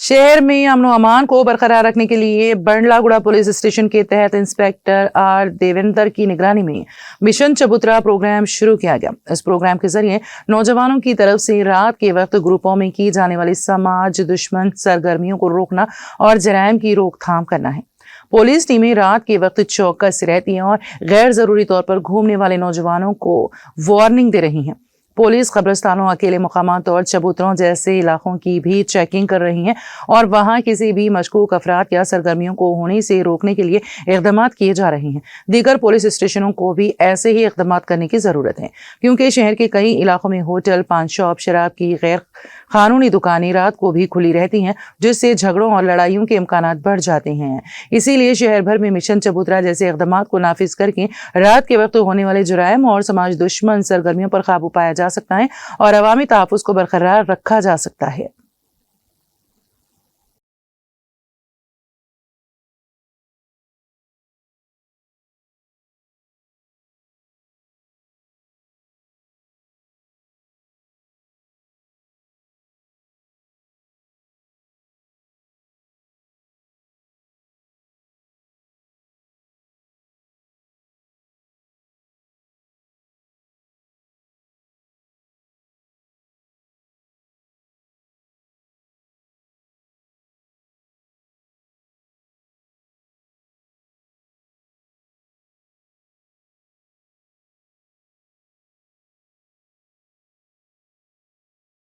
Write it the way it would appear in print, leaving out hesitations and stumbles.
शहर में अमन अमान को बरकरार रखने के लिए बंडलागुड़ा पुलिस स्टेशन के तहत इंस्पेक्टर आर देवेंद्र की निगरानी में मिशन चबूतरा प्रोग्राम शुरू किया गया। इस प्रोग्राम के जरिए नौजवानों की तरफ से रात के वक्त ग्रुपों में की जाने वाली समाज दुश्मन सरगर्मियों को रोकना और जराइम की रोकथाम करना है। पुलिस टीमें रात के वक्त चौकस रहती हैं और गैर जरूरी तौर पर घूमने वाले नौजवानों को वार्निंग दे रही हैं। पुलिस कब्रिस्तानों, अकेले मकामात और चबूतरों जैसे इलाकों की भी चेकिंग कर रही है और वहां किसी भी मशकूक अफराद या सरगर्मियों को होने से रोकने के लिए इकदाम किए जा रहे हैं। दीगर पुलिस स्टेशनों को भी ऐसे ही इकदाम करने की जरूरत है, क्योंकि शहर के कई इलाकों में होटल, पान शॉप, शराब की गैर कानूनी दुकानें रात को भी खुली रहती हैं, जिससे झगड़ों और लड़ाइयों के इम्कानात बढ़ जाते हैं। इसीलिए शहर भर में मिशन चबूतरा जैसे इकदाम को नाफिज करके रात के वक्त होने वाले जुराइम और समाज दुश्मन सरगर्मियों पर काबू पाया जा सकता है और अवामी तहफ्फुज़ को बरकरार रखा जा सकता है।